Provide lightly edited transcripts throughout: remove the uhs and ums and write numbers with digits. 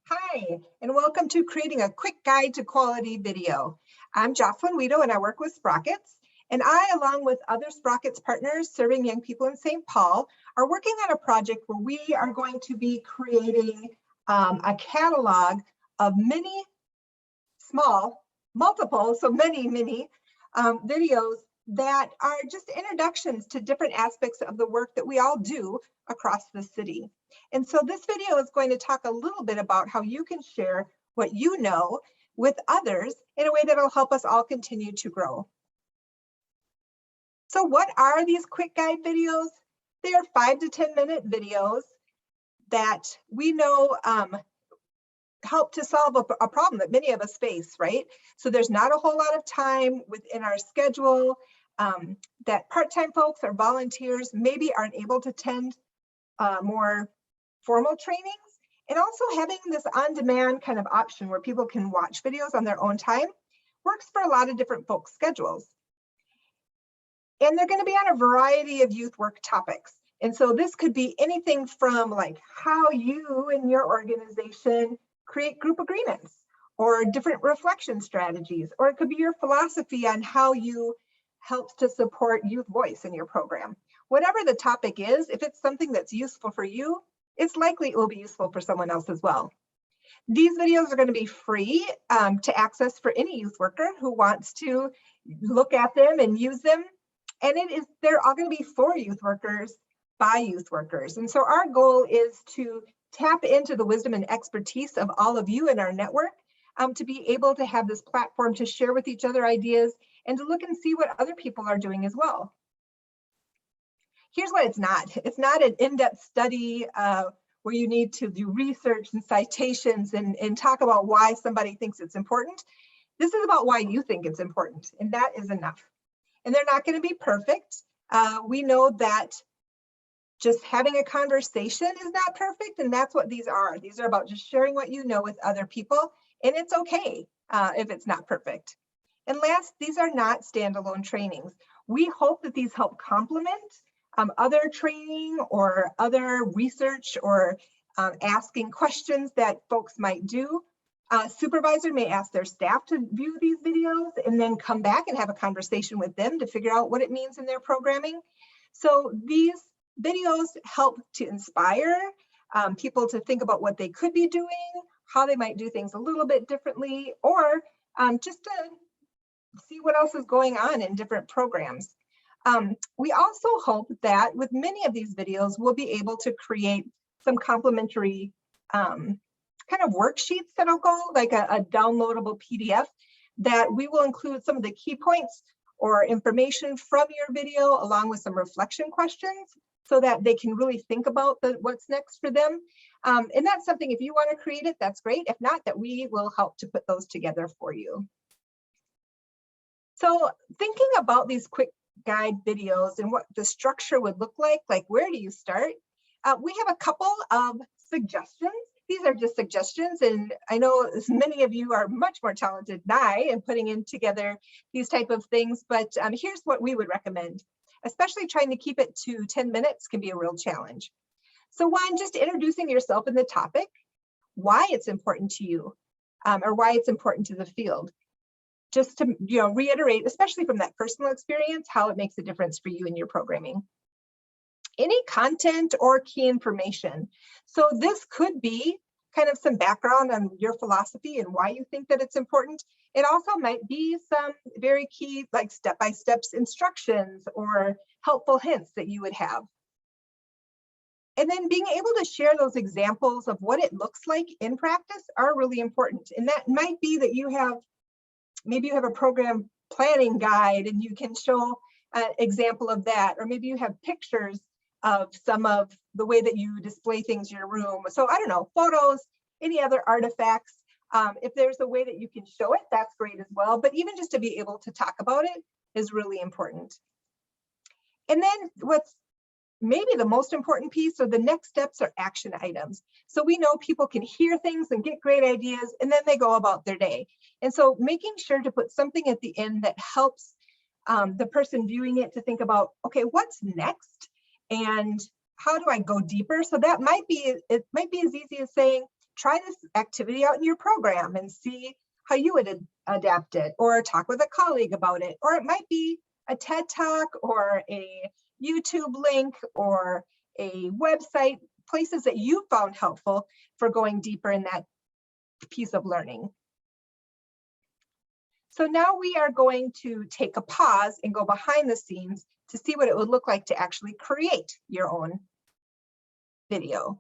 Hi, and welcome to Creating a Quick Guide to Quality Video. I'm Jocelyn Wedo, and I work with Sprockets. And I, along with other Sprockets partners serving young people in St. Paul, are working on a project where we are going to be creating a catalog of many small, multiple, so many videos that are just introductions to different aspects of the work that we all do across the city. And so this video is going to talk a little bit about how you can share what you know with others in a way that will help us all continue to grow. So what are these quick guide videos? They are 5 to 10 minute videos that we know help to solve a problem that many of us face, right? So there's not a whole lot of time within our schedule that part-time folks or volunteers maybe aren't able to attend more formal trainings. And also having this on-demand kind of option where people can watch videos on their own time works for a lot of different folks' schedules. And they're going to be on a variety of youth work topics. And so this could be anything from like how you and your organization create group agreements or different reflection strategies, or it could be your philosophy on how you help to support youth voice in your program. Whatever the topic is, if it's something that's useful for you, it's likely it will be useful for someone else as well. These videos are going to be free to access for any youth worker who wants to look at them and use them. And they're all going to be for youth workers by youth workers. And so our goal is to tap into the wisdom and expertise of all of you in our network to be able to have this platform to share with each other ideas and to look and see what other people are doing as well. Here's what it's not. It's not an in-depth study where you need to do research and citations and talk about why somebody thinks it's important. This is about why you think it's important, and that is enough. And they're not going to be perfect. We know that just having a conversation is not perfect, and that's what these are. These are about just sharing what you know with other people, and it's okay if it's not perfect. And last, these are not standalone trainings. We hope that these help complement other training or other research or asking questions that folks might do. Supervisor may ask their staff to view these videos and then come back and have a conversation with them to figure out what it means in their programming. So these videos help to inspire people to think about what they could be doing, how they might do things a little bit differently, or just to see what else is going on in different programs. We also hope that with many of these videos, we'll be able to create some complementary kind of worksheets that'll go, like a downloadable PDF that we will include some of the key points or information from your video along with some reflection questions so that they can really think about what's next for them. And that's something, if you want to create it, that's great. If not, that we will help to put those together for you. So thinking about these quick guide videos and what the structure would look like where do you start? We have a couple of suggestions. These are just suggestions, and I know many of you are much more talented than I in putting in together these type of things, but here's what we would recommend. Especially trying to keep it to 10 minutes can be a real challenge. So one, just introducing yourself in the topic, why it's important to you, or why it's important to the field. Just to reiterate, especially from that personal experience, how it makes a difference for you in your programming. Any content or key information. So this could be kind of some background on your philosophy and why you think that it's important. It also might be some very key, like step-by-step instructions or helpful hints that you would have. And then being able to share those examples of what it looks like in practice are really important. And that might be that maybe you have a program planning guide and you can show an example of that, or maybe you have pictures of some of the way that you display things in your room. So I don't know, photos, any other artifacts. If there's a way that you can show it, that's great as well. But even just to be able to talk about it is really important. And then what's maybe the most important piece, or the next steps, are action items. So we know people can hear things and get great ideas, and then they go about their day. And so making sure to put something at the end that helps the person viewing it to think about, okay, what's next? And how do I go deeper? So that might be, it might be as easy as saying, try this activity out in your program and see how you would adapt it, or talk with a colleague about it. Or it might be a TED Talk or a YouTube link or a website, places that you found helpful for going deeper in that piece of learning. So now we are going to take a pause and go behind the scenes to see what it would look like to actually create your own video.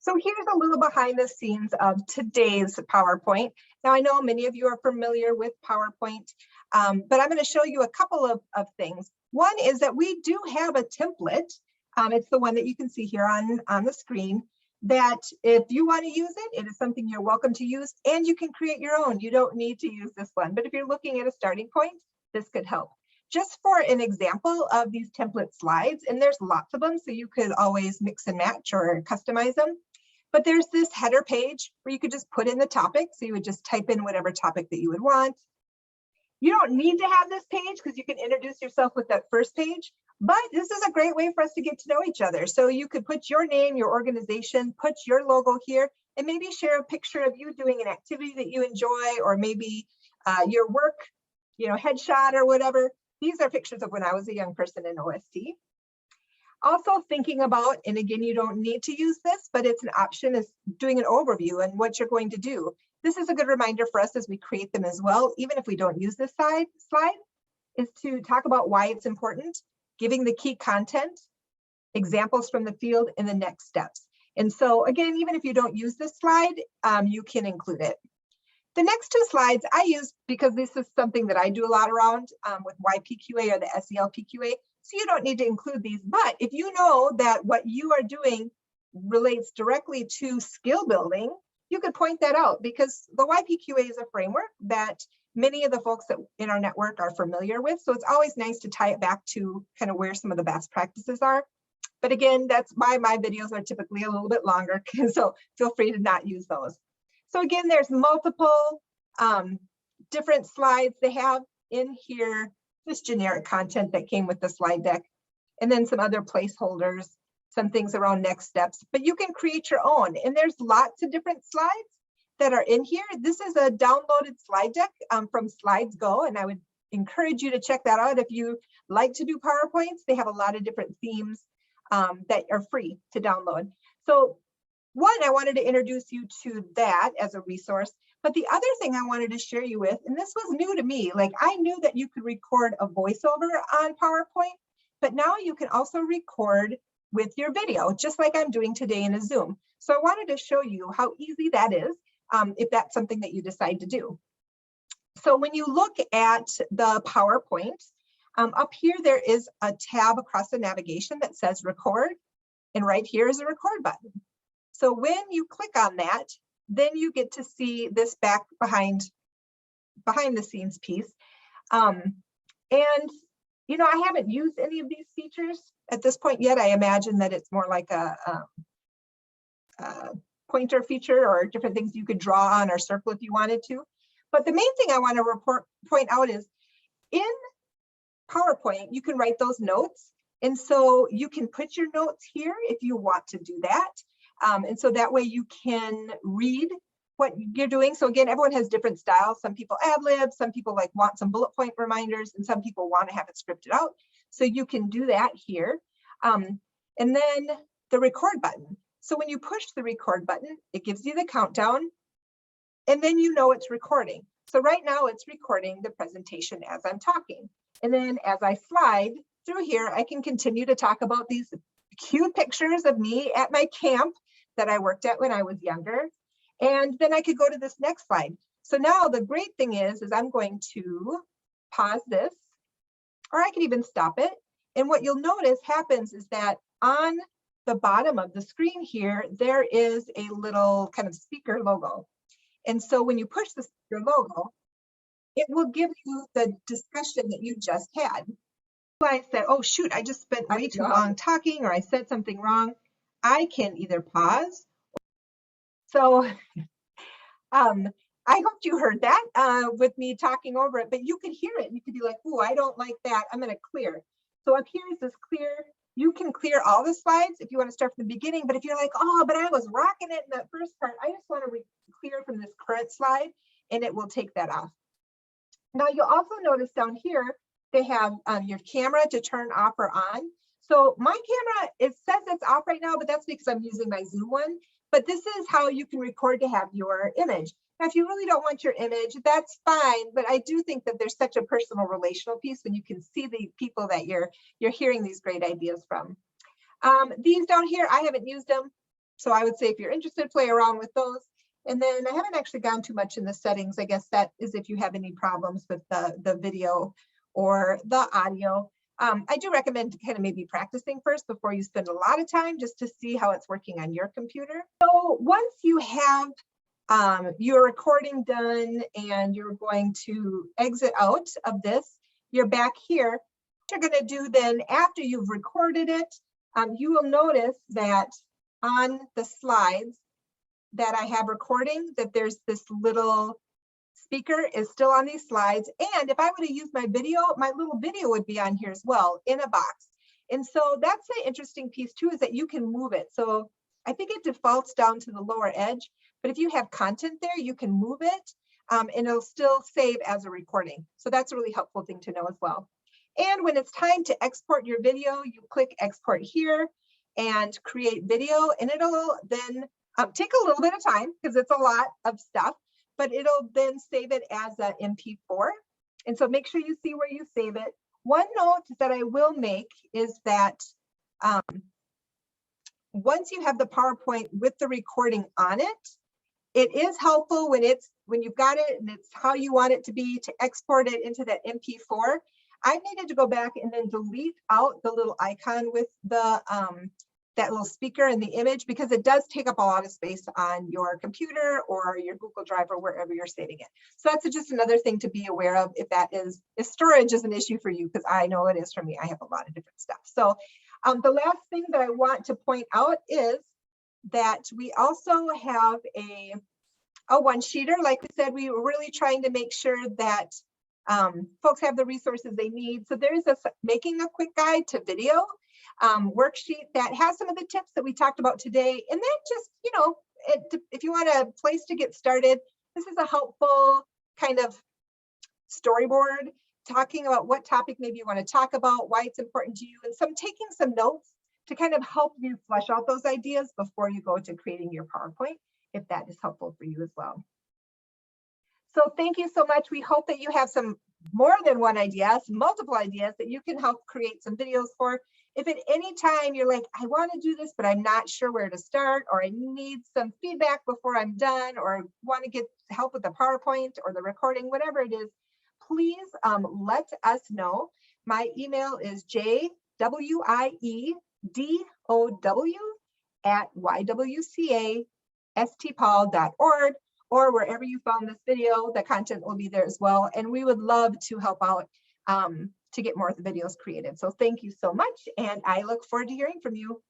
So here's a little behind the scenes of today's PowerPoint. Now I know many of you are familiar with PowerPoint, but I'm going to show you a couple of things. One is that we do have a template. It's the one that you can see here on the screen, that if you want to use it, it is something you're welcome to use, and you can create your own. You don't need to use this one, but if you're looking at a starting point, this could help. Just for an example of these template slides, and there's lots of them, so you could always mix and match or customize them. But there's this header page where you could just put in the topic. So you would just type in whatever topic that you would want. You don't need to have this page because you can introduce yourself with that first page, but this is a great way for us to get to know each other. So you could put your name, your organization, put your logo here, and maybe share a picture of you doing an activity that you enjoy, or maybe your work, headshot or whatever. These are pictures of when I was a young person in OST. Also thinking about, and again, you don't need to use this, but it's an option, is doing an overview and what you're going to do. This is a good reminder for us as we create them as well, even if we don't use this slide, is to talk about why it's important, giving the key content, examples from the field, and the next steps. And so again, even if you don't use this slide, you can include it. The next two slides I use because this is something that I do a lot around with YPQA or the SELPQA. So you don't need to include these, but if you know that what you are doing relates directly to skill building, you could point that out, because the YPQA is a framework that many of the folks that in our network are familiar with. So it's always nice to tie it back to kind of where some of the best practices are. But again, that's why my videos are typically a little bit longer, so feel free to not use those. So again, there's multiple different slides they have in here. Just generic content that came with the slide deck, and then some other placeholders, some things around next steps, but you can create your own. And there's lots of different slides that are in here. This is a downloaded slide deck from SlidesGo, and I would encourage you to check that out if you like to do PowerPoints. They have a lot of different themes that are free to download. So one, I wanted to introduce you to that as a resource. But the other thing I wanted to share you with, and this was new to me, like I knew that you could record a voiceover on PowerPoint, but now you can also record with your video, just like I'm doing today in a Zoom. So I wanted to show you how easy that is, if that's something that you decide to do. So when you look at the PowerPoint, up here there is a tab across the navigation that says record, and right here is a record button. So when you click on that, then you get to see this back behind the scenes piece. And I haven't used any of these features at this point yet. I imagine that it's more like a pointer feature or different things you could draw on or circle if you wanted to. But the main thing I want to point out is in PowerPoint, you can write those notes. And so you can put your notes here if you want to do that. And so that way you can read what you're doing. So again, everyone has different styles. Some people ad-lib, some people want some bullet point reminders, and some people want to have it scripted out. So you can do that here. And then the record button. So when you push the record button, it gives you the countdown, and then you know it's recording. So right now it's recording the presentation as I'm talking. And then as I slide through here, I can continue to talk about these cute pictures of me at my camp that I worked at when I was younger. And then I could go to this next slide. So now the great thing is I'm going to pause this, or I can even stop it. And what you'll notice happens is that on the bottom of the screen here, there is a little kind of speaker logo. And so when you push the speaker logo, it will give you the discussion that you just had. So I said, oh shoot, I just spent way too long talking, or I said something wrong. I can either pause. So I hope you heard that with me talking over it, but you could hear it. You could be like, oh, I don't like that. I'm going to clear. So up here is this clear You can clear all the slides if you want to start from the beginning, but if you're like, oh, but I was rocking it in that first part, I just want to clear from this current slide, and it will take that off. Now you'll also notice down here, they have your camera to turn off or on. So my camera, it says it's off right now, but that's because I'm using my Zoom one. But this is how you can record to have your image. Now, if you really don't want your image, that's fine. But I do think that there's such a personal relational piece when you can see the people that you're hearing these great ideas from. These down here, I haven't used them. So I would say if you're interested, play around with those. And then I haven't actually gone too much in the settings. I guess that is if you have any problems with the video or the audio. I do recommend kind of maybe practicing first before you spend a lot of time just to see how it's working on your computer. So once you have your recording done and you're going to exit out of this, you're back here. What you're going to do then after you've recorded it, you will notice that on the slides that I have recording, that there's this little speaker is still on these slides. And if I would have used my video, my little video would be on here as well in a box. And so that's the interesting piece too, is that you can move it. So I think it defaults down to the lower edge, but if you have content there, you can move it and it'll still save as a recording. So that's a really helpful thing to know as well. And when it's time to export your video, you click export here and create video, and it'll then take a little bit of time because it's a lot of stuff, but it'll then save it as a MP4. And so make sure you see where you save it. One note that I will make is that once you have the PowerPoint with the recording on it, it is helpful when you've got it and it's how you want it to be to export it into that MP4. I needed to go back and then delete out the little icon with the that little speaker in the image, because it does take up a lot of space on your computer or your Google Drive or wherever you're saving it. So that's just another thing to be aware of if storage is an issue for you, because I know it is for me. I have a lot of different stuff. So the last thing that I want to point out is that we also have a one-sheeter. Like we said, we were really trying to make sure that folks have the resources they need. So there's a making a quick guide to video worksheet that has some of the tips that we talked about today. And then just, if you want a place to get started, this is a helpful kind of storyboard talking about what topic maybe you want to talk about, why it's important to you, and taking some notes to kind of help you flesh out those ideas before you go to creating your PowerPoint, if that is helpful for you as well. So thank you so much. We hope that you have some more than one idea, some multiple ideas that you can help create some videos for. If at any time you're like, I want to do this, but I'm not sure where to start, or I need some feedback before I'm done, or want to get help with the PowerPoint or the recording, whatever it is, please let us know. My email is jwiedow@ywcastpaul.org, or wherever you found this video, the content will be there as well. And we would love to help out to get more of the videos created. So thank you so much. And I look forward to hearing from you.